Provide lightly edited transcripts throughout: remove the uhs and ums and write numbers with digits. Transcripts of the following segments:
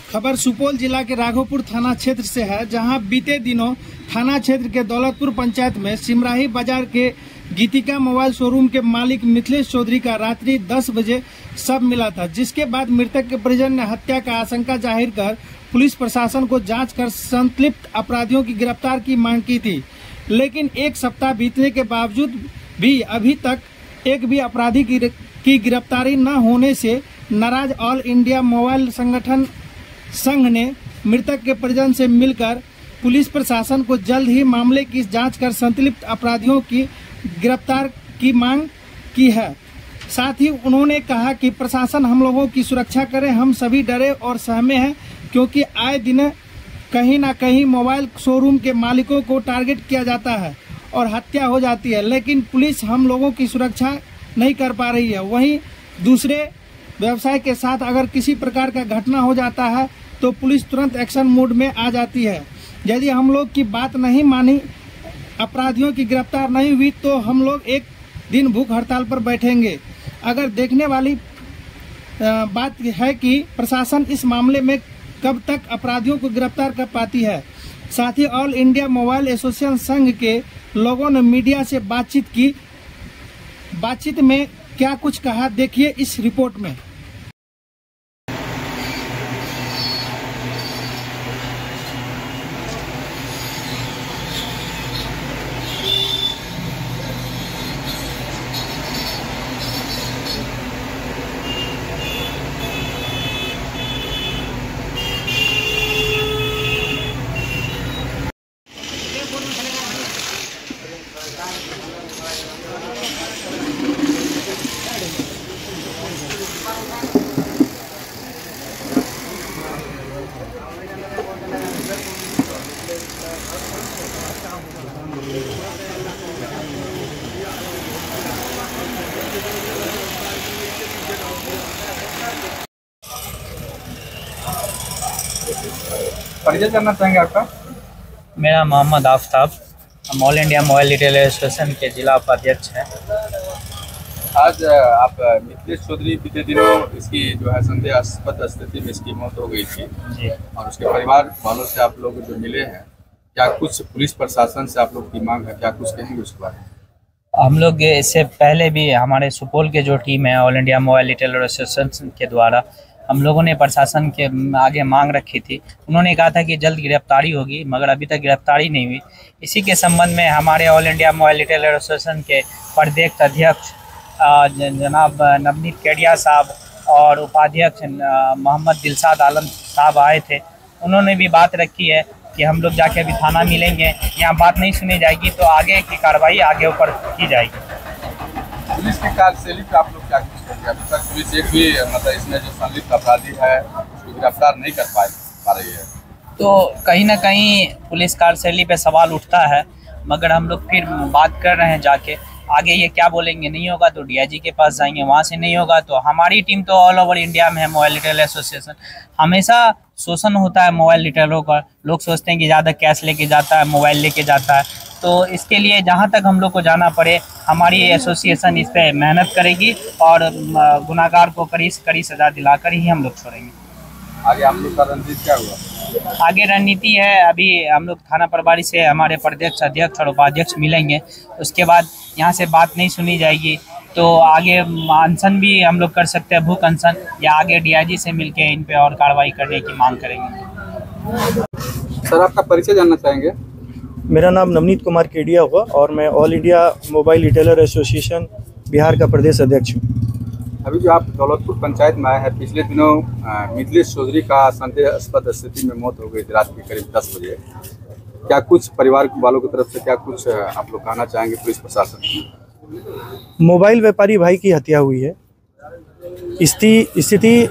खबर सुपौल जिला के राघोपुर थाना क्षेत्र से है, जहां बीते दिनों थाना क्षेत्र के दौलतपुर पंचायत में सिमराही बाजार के गीतिका मोबाइल शोरूम के मालिक मिथिलेश चौधरी का रात्रि 10 बजे शव मिला था, जिसके बाद मृतक के परिजन ने हत्या का आशंका जाहिर कर पुलिस प्रशासन को जांच कर संलिप्त अपराधियों की गिरफ्तार की मांग की थी। लेकिन एक सप्ताह बीतने के बावजूद भी अभी तक एक भी अपराधी की गिरफ्तारी न होने से नाराज ऑल इंडिया मोबाइल संगठन संघ ने मृतक के परिजन से मिलकर पुलिस प्रशासन को जल्द ही मामले की जांच कर संलिप्त अपराधियों की गिरफ्तार की मांग की है। साथ ही उन्होंने कहा कि प्रशासन हम लोगों की सुरक्षा करे। हम सभी डरे और सहमे हैं, क्योंकि आए दिन कहीं न कहीं मोबाइल शोरूम के मालिकों को टारगेट किया जाता है और हत्या हो जाती है, लेकिन पुलिस हम लोगों की सुरक्षा नहीं कर पा रही है। वहीं दूसरे व्यवसाय के साथ अगर किसी प्रकार का घटना हो जाता है तो पुलिस तुरंत एक्शन मोड में आ जाती है। यदि हम लोग की बात नहीं मानी, अपराधियों की गिरफ्तार नहीं हुई, तो हम लोग एक दिन भूख हड़ताल पर बैठेंगे। अगर देखने वाली बात है कि प्रशासन इस मामले में कब तक अपराधियों को गिरफ्तार कर पाती है। साथ ही ऑल इंडिया मोबाइल एसोसिएशन संघ के लोगों ने मीडिया से बातचीत की। बातचीत में क्या कुछ कहा, देखिए इस रिपोर्ट में। परिचय जानना चाहेंगे आपका? मेरा मोहम्मद आफ्ताब, हम all India mobile retail association के जिला उपाध्यक्ष हैं। आज आप मिथिलेश चौधरी बीते दिनों इसकी जो है संदेहास्पद स्थिति में इसकी मौत हो गई थी जी, और उसके परिवार वालों से आप लोग जो मिले हैं, क्या कुछ पुलिस प्रशासन से आप लोग की मांग है, क्या कुछ कहेंगे उसके बारे में? हम लोग इससे पहले भी हमारे सुपौल के जो टीम है all India mobile retail association के द्वारा हम लोगों ने प्रशासन के आगे मांग रखी थी। उन्होंने कहा था कि जल्द गिरफ्तारी होगी, मगर अभी तक गिरफ्तारी नहीं हुई। इसी के संबंध में हमारे all India mobile retail association के प्रदेश अध्यक्ष जनाब नवनीत केडिया साहब और उपाध्यक्ष मोहम्मद दिलशाद आलम साहब आए थे। उन्होंने भी बात रखी है कि हम लोग जाके अभी थाना मिलेंगे, यहाँ बात नहीं सुनी जाएगी तो आगे की कार्रवाई आगे ऊपर की जाएगी। पुलिस की कार्यशैली पे आप लोग क्या कुछ करेंगे? अभी तक पुलिस एक भी मतलब इसमें जो संलिप्त अपराधी है उसको गिरफ्तार नहीं कर पा रही है, तो कहीं ना कहीं पुलिस कार्यशैली पे सवाल उठता है, मगर हम लोग फिर बात कर रहे हैं जाके। आगे ये क्या बोलेंगे, नहीं होगा तो डीआईजी के पास जाएंगे, वहाँ से नहीं होगा तो हमारी टीम तो ऑल ओवर इंडिया में है मोबाइल रिटेल एसोसिएशन। हमेशा शोषण होता है मोबाइल रिटेलरों का। लोग सोचते हैं कि ज़्यादा कैश लेके जाता है, मोबाइल लेके जाता है, तो इसके लिए जहाँ तक हम लोग को जाना पड़े हमारी एसोसिएशन इस पर मेहनत करेगी और गुनाहगार को कड़ी से कड़ी सज़ा दिलाकर ही हम लोग छोड़ेंगे। आगे आप लोग का रणनीति क्या हुआ? आगे रणनीति है, अभी हम लोग थाना प्रभारी से हमारे प्रदेश अध्यक्ष और उपाध्यक्ष मिलेंगे, उसके बाद यहाँ से बात नहीं सुनी जाएगी तो आगे अनशन भी हम लोग कर सकते हैं, भूख अनशन, या आगे डीआईजी से मिलके इन पे और कार्रवाई करने की मांग करेंगे। सर, आपका परिचय जानना चाहेंगे? मेरा नाम नवनीत कुमार केडिया हुआ और मैं all India mobile retailer association Bihar का प्रदेश अध्यक्ष हूँ। अभी जो आप दौलतपुर पंचायत में आए हैं, पिछले दिनों मिथिलेश चौधरी का संदेहास्पद स्थिति में मौत हो गई थी रात के करीब 10 बजे। क्या कुछ परिवार वालों की तरफ से क्या कुछ आप लोग कहना चाहेंगे पुलिस प्रशासन को? मोबाइल व्यापारी भाई की हत्या हुई है। स्थिति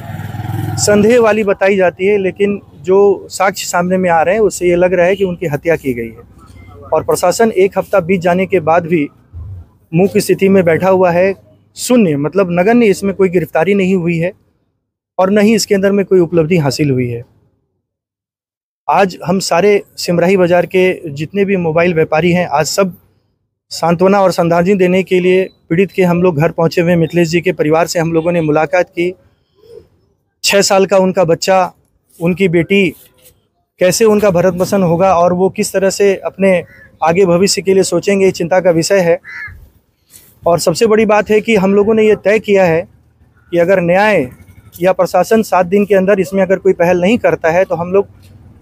संदेह वाली बताई जाती है, लेकिन जो साक्ष्य सामने में आ रहे हैं उससे ये लग रहा है कि उनकी हत्या की गई है और प्रशासन एक हफ्ता बीत जाने के बाद भी मूक स्थिति में बैठा हुआ है, शून्य, मतलब नगण्य। इसमें कोई गिरफ्तारी नहीं हुई है और न ही इसके अंदर में कोई उपलब्धि हासिल हुई है। आज हम सारे सिमराही बाजार के जितने भी मोबाइल व्यापारी हैं, आज सब सांत्वना और श्रद्धांजलि देने के लिए पीड़ित के हम लोग घर पहुंचे हुए। मिथिलेश जी के परिवार से हम लोगों ने मुलाकात की। 6 साल का उनका बच्चा उनकी बेटी कैसे उनका भरण पोषण होगा और वो किस तरह से अपने आगे भविष्य के लिए सोचेंगे, ये चिंता का विषय है। और सबसे बड़ी बात है कि हम लोगों ने ये तय किया है कि अगर न्याय या प्रशासन 7 दिन के अंदर इसमें अगर कोई पहल नहीं करता है तो हम लोग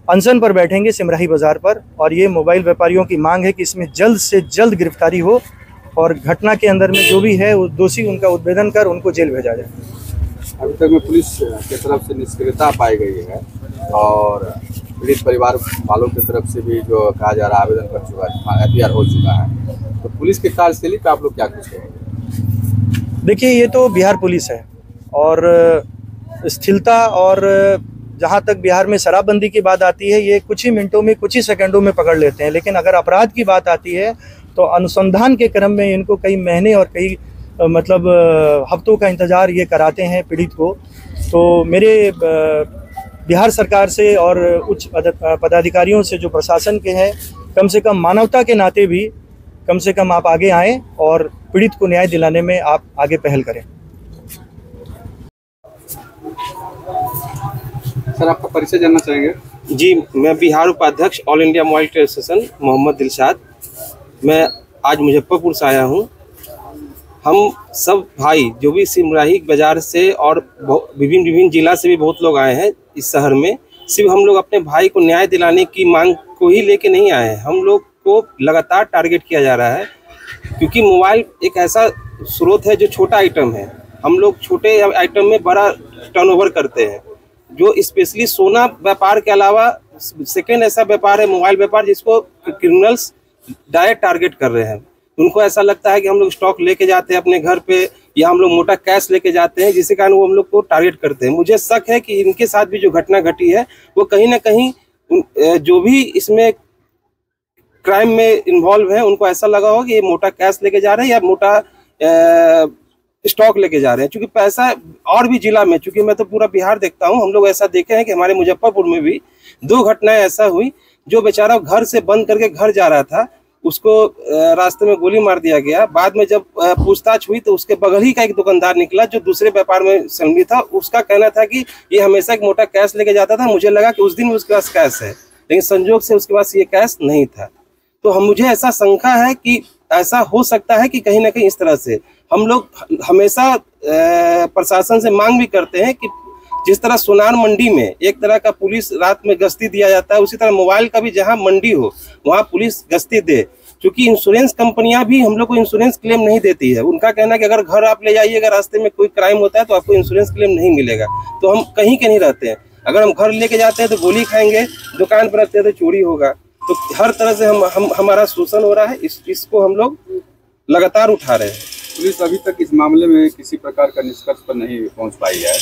अनशन पर बैठेंगे सिमराही बाज़ार पर। और ये मोबाइल व्यापारियों की मांग है कि इसमें जल्द से जल्द गिरफ्तारी हो और घटना के अंदर में जो भी है वो दोषी उनका उद्भेदन कर उनको जेल भेजा जाए। अभी तक में पुलिस की तरफ से निष्क्रियता पाई गई है और पीड़ित परिवार वालों की तरफ से भी जो कहा जा रहा है आवेदन कर चुका है, FIR हो चुका है, तो पुलिस की कार्यशैली पे आप लोग क्या कुछ कहेंगे? देखिए, ये तो बिहार पुलिस है और स्थिरता और जहाँ तक बिहार में शराबबंदी की बात आती है ये कुछ ही मिनटों में, कुछ ही सेकंडों में पकड़ लेते हैं। लेकिन अगर अपराध की बात आती है तो अनुसंधान के क्रम में इनको कई महीने और कई हफ्तों का इंतज़ार ये कराते हैं पीड़ित को। तो मेरे बिहार सरकार से और उच्च पदाधिकारियों से जो प्रशासन के हैं, कम से कम मानवता के नाते भी कम से कम आप आगे आएँ और पीड़ित को न्याय दिलाने में आप आगे पहल करें। सर, आपका परिचय जानना चाहेंगे? जी, मैं बिहार उपाध्यक्ष All India Mobile Trade Association Mohammad Dilshad. मैं आज मुजफ्फरपुर से आया हूँ। हम सब भाई जो भी सिमराही बाजार से और विभिन्न जिला से भी बहुत लोग आए हैं इस शहर में, सिर्फ हम लोग अपने भाई को न्याय दिलाने की मांग को ही लेके नहीं आए हैं। हम लोग को लगातार टारगेट किया जा रहा है क्योंकि मोबाइल एक ऐसा स्रोत है जो छोटा आइटम है। हम लोग छोटे आइटम में बड़ा टर्नओवर करते हैं। जो स्पेशली सोना व्यापार के अलावा सेकेंड ऐसा व्यापार है मोबाइल व्यापार जिसको क्रिमिनल्स डायरेक्ट टारगेट कर रहे हैं। उनको ऐसा लगता है कि हम लोग स्टॉक लेके जाते हैं अपने घर पे या हम लोग मोटा कैश लेके जाते हैं, जिसके कारण वो हम लोग को टारगेट करते हैं। मुझे शक है कि इनके साथ भी जो घटना घटी है वो कहीं ना कहीं जो भी इसमें क्राइम में इन्वॉल्व है उनको ऐसा लगा होगा कि ये मोटा कैश लेके जा रहे हैं या मोटा स्टॉक लेके जा रहे हैं। क्योंकि पैसा और भी जिला में, चूंकि मैं तो पूरा बिहार देखता हूँ, हम लोग ऐसा देखे हैं कि हमारे मुजफ्फरपुर में भी 2 घटनाएं ऐसा हुई। जो बेचारा घर से बंद करके घर जा रहा था उसको रास्ते में गोली मार दिया गया। बाद में जब पूछताछ हुई तो उसके बगल ही का एक दुकानदार निकला जो दूसरे व्यापार में संलग्न था। उसका कहना था कि ये हमेशा एक मोटा कैश लेके जाता था, मुझे लगा कि उस दिन उसके पास कैश है, लेकिन संजोग से उसके पास ये कैश नहीं था। तो मुझे ऐसा शंका है कि ऐसा हो सकता है कि कहीं ना कहीं इस तरह से हम लोग हमेशा प्रशासन से मांग भी करते हैं कि जिस तरह सोनार मंडी में एक तरह का पुलिस रात में गश्ती दिया जाता है, उसी तरह मोबाइल का भी जहां मंडी हो वहां पुलिस गश्ती दे। क्योंकि इंश्योरेंस कंपनियां भी हम लोग को इंश्योरेंस क्लेम नहीं देती है। उनका कहना है कि अगर घर आप ले जाइएगा, रास्ते में कोई क्राइम होता है तो आपको इंश्योरेंस क्लेम नहीं मिलेगा। तो हम कहीं के नहीं रहते हैं। अगर हम घर लेके जाते हैं तो गोली खाएंगे, दुकान पर रखते हैं तो चोरी होगा। तो हर तरह से हमारा शोषण हो रहा है। इसको हम लोग लगातार उठा रहे हैं। पुलिस अभी तक इस मामले में किसी प्रकार का निष्कर्ष पर नहीं पहुंच पाई है,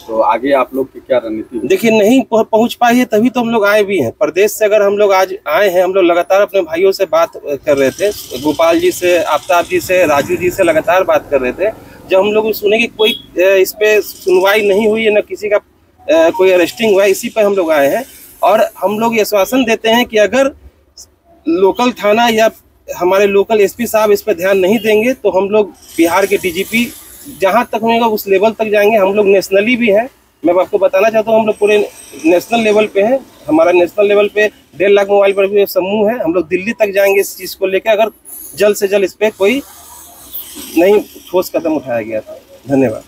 तो आगे आप लोग की क्या रणनीति? देखिए, नहीं पहुंच पाई है तभी तो हम लोग आए भी हैं। प्रदेश से अगर हम लोग आज आए हैं, हम लोग लगातार अपने भाइयों से बात कर रहे थे, गोपाल जी से, आफ्ताब जी से, राजू जी से लगातार बात कर रहे थे। जब हम लोग सुने कि कोई इस पे सुनवाई नहीं हुई है, न किसी का कोई अरेस्टिंग हुआ है, इसी पर हम लोग आए हैं। और हम लोग ये आश्वासन देते हैं कि अगर लोकल थाना या हमारे लोकल एसपी साहब इस पर ध्यान नहीं देंगे तो हम लोग बिहार के डीजीपी जहां तक होगा उस लेवल तक जाएंगे। हम लोग नेशनली भी हैं। मैं आपको बताना चाहता हूं, हम लोग पूरे नेशनल लेवल पे हैं। हमारा नेशनल लेवल पे 1.5 लाख मोबाइल पर भी समूह है। हम लोग दिल्ली तक जाएंगे इस चीज़ को लेकर, अगर जल्द से जल्द इस पर कोई नहीं ठोस कदम उठाया गया था। धन्यवाद।